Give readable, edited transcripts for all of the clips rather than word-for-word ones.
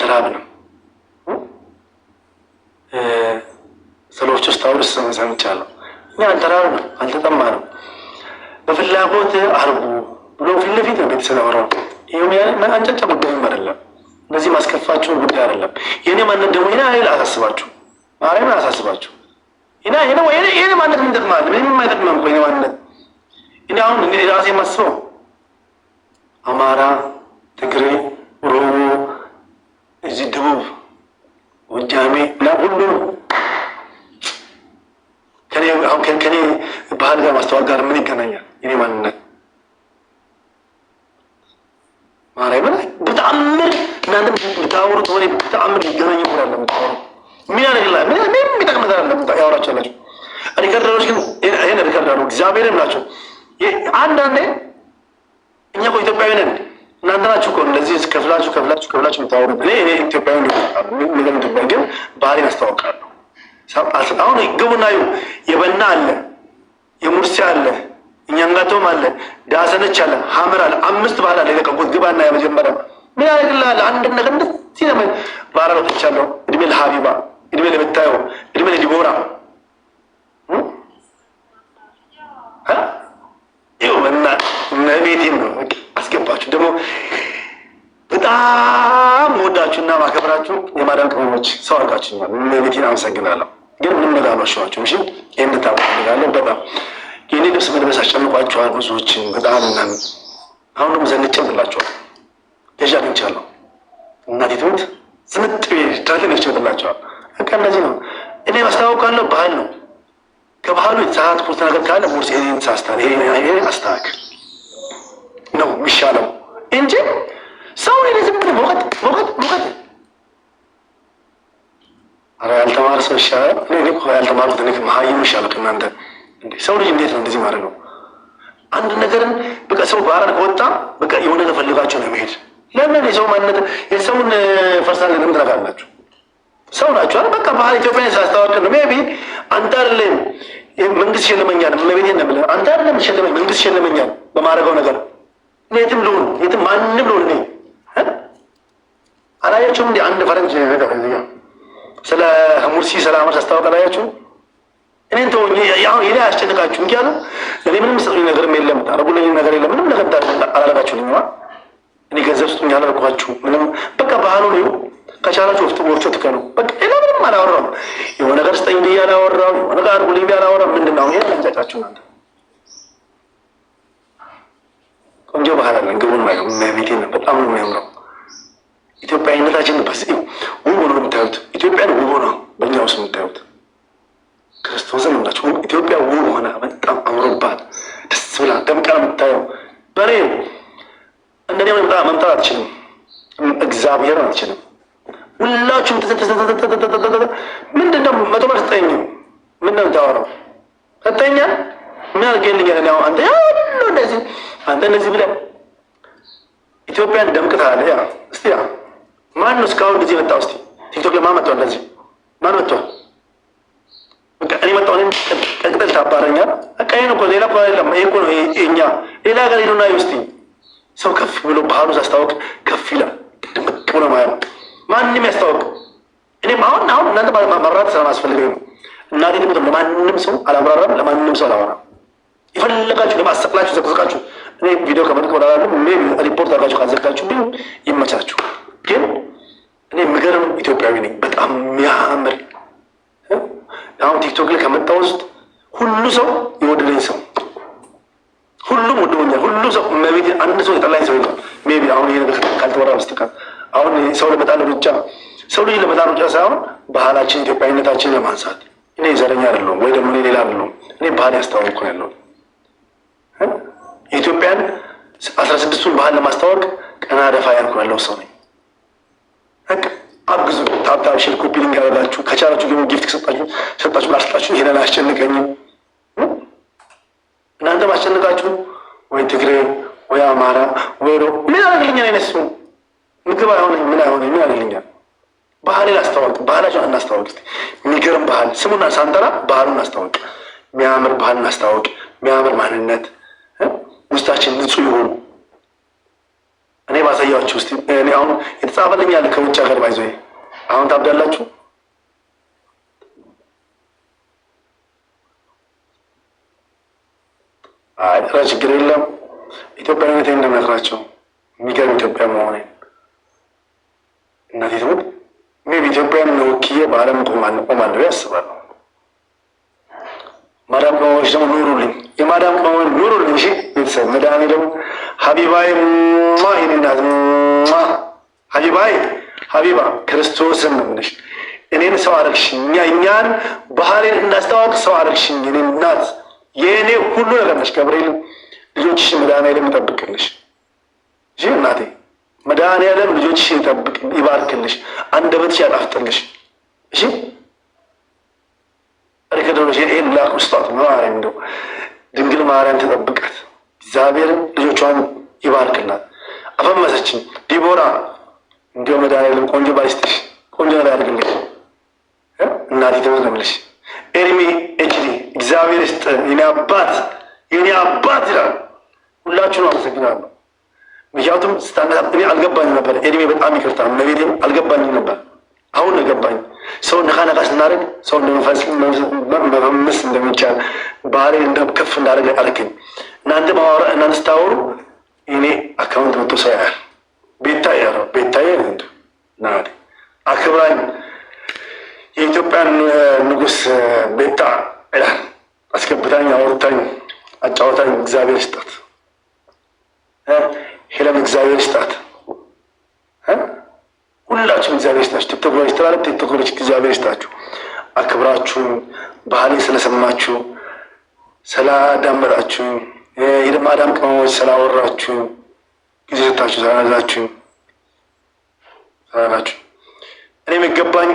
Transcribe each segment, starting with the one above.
አልተራብንም። ሰሎች ውስጥ አውር ሰምቻለሁ። እኛ አልተራብንም፣ አልተጠማንም። በፍላጎት አርጉ ብሎ ፊት ለፊት ነው ቤተሰብ ያወራው። ይሄ አንጨጫ ጉዳይም አይደለም፣ እንደዚህ ማስከፋችሁን ጉዳይ አይደለም። የኔ ማንነት ደግሞ ይሄን አይል አሳስባችሁ ማርያምን አሳስባችሁ ይሄ ማንነት ምን ይጠቅማል? ምንም የማይጠቅመን እኮ ይሄ ማንነት። እኔ አሁን እንግዲህ ራሴ የማስበው አማራ፣ ትግሬ፣ ኦሮሞ፣ እዚህ ደቡብ ጎጃሜ እና ሁሉም ከኔ ባህል ጋር ማስተዋል ጋር ምን ይገናኛል? የኔ ማንነት ማርያምን በተአምር እናንተ ብታወሩት ሆነ በተአምር ሊገናኝ ይሆናል። ለምታወሩ ምን ያደርግላል? ምን የሚጠቅም ነገር አለ ያወራችኋላችሁ። ሪከርደሮች ግን ይሄን ሪከርደሩ እግዚአብሔርን ናቸው። አንዳንዴ እኛ እኮ ኢትዮጵያዊ ነን። እናንተ ናችሁ እኮ እንደዚህ ከፍላችሁ የምታወሩት። እኔ ኢትዮጵያዊ ኢትዮጵያ ግን ባህሌን አስተዋውቃለሁ። አሁን ግቡና ዩ የበና አለ፣ የሙርሲ አለ፣ እኛንጋቶም አለ፣ ዳሰነች አለ፣ ሀምር አለ፣ 5 ባህል አለ የለቀቁት። ግባና የመጀመሪያ ምን ያደርግልሃል? አንድ ነገር እንደዚህ ነው። ባህል አውጥቻለሁ። እድሜ ለሀቢባ፣ እድሜ ለምታየው፣ እድሜ ለዲቦራ ይኸው ቤቴን ነው አስገባችሁ። ደግሞ በጣም ወዳችሁና ማከብራችሁ የማዳም ቅመሞች ሰው አድርጋችሁኛል። ቤቴን አመሰግናለሁ። ግን ምንም ነገር አልዋሸኋችሁም። እሺ ይህን እንድታውቁ እፈልጋለሁ። በጣም የኔ ልብስ መልበስ አስጨንቋችኋል ብዙዎችን በጣም ምናምን። አሁን ደግሞ ዘንጬላችኋል። ገዣ አግኝቻለሁ። እናቴ ትምህርት ስምጥ ዳትን ይችላላቸዋል። በቃ እንደዚህ ነው። እኔ ማስታወቃለሁ። ባህል ነው። ከባህሉ የተሳሳትኩት ነገር ካለ ሙርሲ ይሄን ተሳስተሃል፣ ይሄ አስተካክል ነው የሚሻለው እንጂ ሰው ዝም ብሎ ሞቀት ኧረ ያልተማረ ሰው ይሻላል። እኔ እኮ ያልተማሩት እኔ መሀይም ይሻላል ከእናንተ። ሰው ልጅ እንዴት ነው እንደዚህ ማድረግ ነው? አንድ ነገርን በቃ ሰው ባህል ከወጣ በቃ የሆነ ነገር ፈልጋችሁ ነው መሄድ። ለምን የሰው ማንነት የሰውን ፈርሳን ለምን ትነካላችሁ? ሰው ናቸው አይደል? በቃ ባህል ኢትዮጵያን ሳስተዋወቅ ነው። ሜቢ አንተ አይደለም መንግስት ይሸልመኛል፣ መቤቴ ነው ብለህ አንተ አይደለም ይሸልመኝ፣ መንግስት ይሸልመኛል በማድረገው ነገር። የትም ልሁን የትም ማንም ልሁን እኔ አላያችሁም እንዴ? አንድ ፈረንጅ ነገር እዚህ ስለ ሙርሲ ሰላም ሳስተዋወቅ አላያችሁም? እኔን ተው ይሄ አያስጨንቃችሁ። ምክንያቱም እኔ ምንም ሰጡኝ ነገርም የለም፣ ታረጉልኝ ነገር የለም፣ ምንም ነገር አላደረጋችሁልኝ። እኔ ገንዘብ ስጡኝ አላልኳችሁ ምንም። በቃ ባህሉ ነው። ከቻላችሁ ወፍጮ ትከሉ። በቃ ሌላ ምንም አላወራም። የሆነ ነገር ስጠኝ ብዬ አላወራም። የሆነ ነገር አድርጉልኝ ብዬ አላወራም። ምንድን ነው ይሄን አንጫጫችሁ እናንተ? ቆንጆ ባህል አለን። ግቡን ማየው ቤቴን በጣም ነው የሚያምረው። ኢትዮጵያዊነታችን በዚህ ውብ ነው የምታዩት። ኢትዮጵያን ውብ ነው በእኛ ውስጥ የምታዩት። ክርስቶስን ናቸው። ኢትዮጵያ ውብ ሆነ በጣም አምሮባት ደስ ብላ ደምቃ የምታየው። በሬ እንደኔ መምጣት አትችልም። እግዚአብሔር አትችልም። ሁላችሁም ምንድን ነው መቶ ብር ስጠኝ። ምንድን ነው የምታወራው? ሰጠኛል ምን አድርጌልኛል? ያው አንተ ያሉ እንደዚህ አንተ እንደዚህ ብለህ ኢትዮጵያን ደምቅታለ። ያ እስቲ ያ ማን ነው እስካሁን ጊዜ መጣው? እስቲ ቲክቶክ ለማን መጣው? እንደዚህ ማን መጣው? በቃ እኔ መጣው። እኔም ቀጥቅጠል ታባረኛል። በቃ ይሄን እኮ ሌላ እኮ አይደለም። ይሄ እኮ ነው እኛ ሌላ ሀገር ሄዱና ይውስቲ ሰው ከፍ ብሎ ባህሉ ሳስታወቅ ከፍ ይላል። ድምቅ ብሎ ማለት ማንም ያስታወቅ። እኔም አሁን እናንተ ማብራት ስለማስፈልገኝ ነው። እናቴ ደግሞ ለማንም ሰው አላብራራም፣ ለማንም ሰው አላወራም። የፈለጋችሁ ለማሰቅላችሁ ዘቅዝቃችሁ እኔ ቪዲዮ ከመልክ ወዳላለም ሪፖርት አድርጋችሁ ካዘጋችሁ ቢሆን ይመቻችሁ። ግን እኔ የምገርም ኢትዮጵያዊ ነኝ። በጣም የሚያምር አሁን ቲክቶክ ላይ ከመጣ ውስጥ ሁሉ ሰው የወደደኝ ሰው ሁሉም ወደውኛል። ሁሉ ሰው መቤት አንድ ሰው የጠላኝ ሰው የለም። ሜቢ አሁን ይሄ ነገር ካልተወራ በስተቀር አሁን ሰው ለመጣል ብቻ ሰው ልጅ ለመጣል ብቻ ሳይሆን ባህላችን ኢትዮጵያዊነታችን ለማንሳት እኔ ዘረኛ አይደለሁም ወይ ደግሞ እኔ ሌላ አይደለሁም። እኔ ባህል ያስተዋወቅኩ ያለው የኢትዮጵያን 16ቱን ባህል ለማስተዋወቅ ቀና ደፋ ያልኩ ያለው ሰው ነኝ። አግዙ። ታብታብ ሼር ኮፒ ሊንክ ያደረጋችሁ ከቻላችሁ ደግሞ ጊፍት ሰጣችሁ ላስጣችሁ። ይሄንን አያስጨንቀኝም። እናንተ ማስጨንቃችሁ ወይ ትግሬ ወይ አማራ ወይ ምን ያደርግልኛል? አይነት ሰው ምግብ አይሆነኝ ምን አይሆነኝ ምን ያደርግልኛል? ባህሌን አስተዋወቅ። ባህላችሁን እናስተዋወቅ። የሚገርም ባህል ስሙና ሳንጠራ ባህሉን አስተዋወቅ። የሚያምር ባህልን አስተዋወቅ። የሚያምር ማንነት ውስጣችን ንጹህ ይሆኑ። እኔ ባሳያችሁ እስቲ። እኔ አሁን የተጻፈልኝ ያለ ከውጭ ሀገር ባይዞ አሁን ታብዳላችሁ። አይ ችግር የለም። ኢትዮጵያዊነቴ እንደምነግራቸው የሚገርም ኢትዮጵያ መሆኔ እናቴ ትሙት ሜቢ ኢትዮጵያን ወክዬ በዓለም ቆማለሁ ያስባለሁ። ማዳም ቅመሞች ደግሞ ኑሩልኝ፣ የማዳም ቅመሞች ኑሩልኝ። እሺ ቤተሰብ መድኃኔ ደግሞ ሀቢባይ ይህንናት ሀቢባይ ሀቢባ ክርስቶስን ነው የምልሽ። እኔን ሰው አረግሽኝ፣ እኛን ባህሌን እንዳስተዋወቅ ሰው አረግሽኝ። እኔ እናት የእኔ ሁሉ ነገር ነሽ። ገብርኤል ልጆችሽ መድኃኔዓለም ይጠብቅልሽ። እሺ እናቴ መድኃኔዓለም ልጆችሽ ይጠብቅ ይባርክልሽ፣ አንደበትሽ ያጣፍጥልሽ። እሺ ሪከደሮች ይሄን ላኩ ስጧት። ማርያም እንደው ድንግል ማርያም ተጠብቃት፣ እግዚአብሔርን ልጆቿን ይባርክላት። አፈመሰችኝ ዲቦራ እንዲያው መድኃኔዓለም ቆንጆ ባይስጥሽ፣ ቆንጆ ነገር ያድርግልሽ። እናቴ ተመለምልሽ። ኤርሚ ኤችዲ እግዚአብሔር ይስጥ የኔ አባት፣ የኔ አባት ይላል። ሁላችሁን አመሰግናለሁ። ምክንያቱም ስታነሳት እኔ አልገባኝም ነበር። ኤርሚ በጣም ይቅርታ መቤቴም አልገባኝም ነበር። አሁን ነገባኝ። ሰው ነካ ነካ ስናደርግ ሰው መፈመስ እንደሚቻል ባህሬ ከፍ እንዳደረገ አልክኝ። እናንተ ስታወሩ እኔ አካውንት መጥቶ ሰው ያያል። ቤታዬ ና አክብራኝ የኢትዮጵያን ንጉሥ ቤታ ይላል። አስገብታኝ አውርታኝ አጫወታኝ። እግዚአብሔር ይስጣት። ሄለን እግዚአብሔር ይስጣት። ሁላችሁም እግዚአብሔር ይስጣችሁ። ቲክቶኮች ትላልቅ ቲክቶኮች እግዚአብሔር ይስጣችሁ። አክብራችሁኝ ባህሌን ስለሰማችሁ ስላዳመጣችሁኝ የማዳም ቅመሞች ስላወራችሁኝ ጊዜ ሰጣችሁ ስላላችሁኝ እኔ የሚገባኝ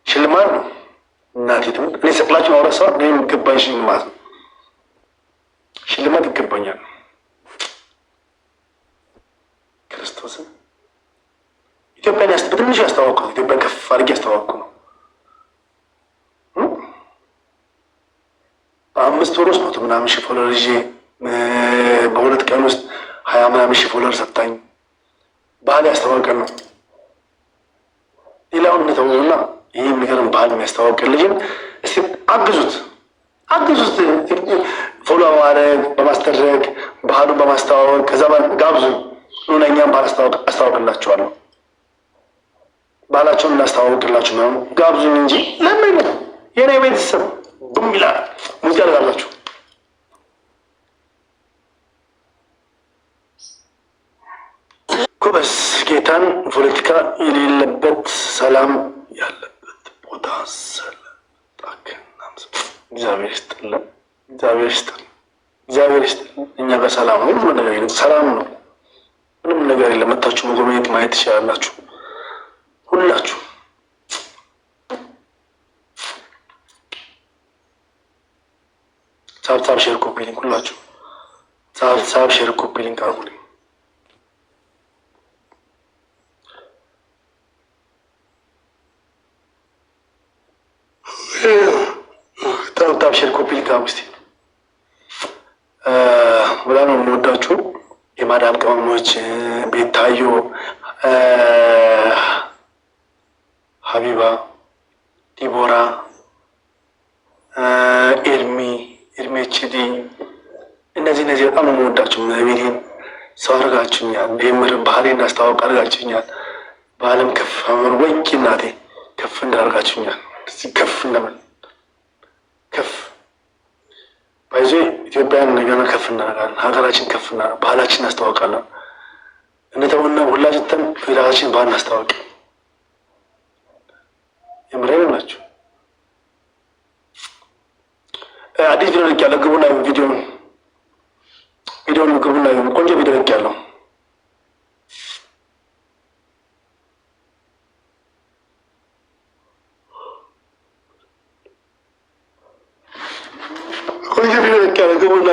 ሽልማት ነው። እናቴ ትምህርት እኔ ሰቅላችሁ ማውራት ሰው እኔ የሚገባኝ ሽልማት ነው። ሽልማት ይገባኛል። ክርስቶስን ኢትዮጵያን በትንሹ ያስተዋወቅኩት ኢትዮጵያን ከፍ አድርጌ ያስተዋወቅኩ ነው። በ5 ወር ውስጥ 100 ምናምን ሺህ ፎሎወር ይዤ በ2 ቀን ውስጥ 20 ምናምን ሺህ ፎሎወር ሰጣኝ። ባህል ያስተዋወቀን ነው። ሌላውን እንተውና ይህ የሚገርም ባህል የሚያስተዋወቅን ልጅን እስቲ አግዙት። ፎሎ በማድረግ በማስደረግ ባህሉን በማስተዋወቅ ከዛ ጋብዙ። ኑና እኛም ባህል አስተዋወቅላችኋለሁ። ባህላቸውን እናስተዋወቅላችሁ ነው። ጋብዙኝ እንጂ ለምን የኔ ቤተሰብ ቡም ይላል። ሙዚቃ ያደርጋላችሁ። ጎበዝ ጌታን ፖለቲካ የሌለበት ሰላም ያለበት ቦታ እግዚአብሔር ይስጥልን። እግዚአብሔር ይስጥልን። እኛ በሰላም ነው። ሁሉ ነገር ሰላም ነው። ምንም ነገር የለም። መታችሁ መጎብኘት ማየት ትችላላችሁ። ሁላችሁ ሳብ ሼር ኮፒ ሊንክ ሁላችሁ ሳብ ሼር ኮፒ ሊንክ አርጉልኝ። ታብ ሼር ኮፒ ሊንክ አርጉ። እስቲ በጣም ነው የምወዳችሁ የማዳም ቅመሞች ቤታዮ ሀቢባ፣ ዲቦራ፣ ኤርሚ ኤችዲ እነዚህ በጣም ነው የምወዳችሁ። ቤቴን ሰው አድርጋችሁኛል። የምር ባህሌን እንዳስተዋወቅ አድርጋችሁኛል። በዓለም ከፍ አመር ወይ እናቴ ከፍ እንዳደርጋችሁኛል። ከፍ እንደምን ከፍ ባይዞ ኢትዮጵያን ነገር ከፍ እናደርጋለን። ሀገራችን ከፍ ባህላችን እናስተዋውቃለን። እንተውና ሁላችን ራሳችን ባህል እናስተዋውቅ። የምሬን ናቸው። አዲስ ቪዲዮ ልክ ያለው ግቡና ቪዲዮን ግቡና ቆንጆ ቪዲዮ ልክ ያለው ቆንጆ ቪዲዮ ልክ ያለው ግቡና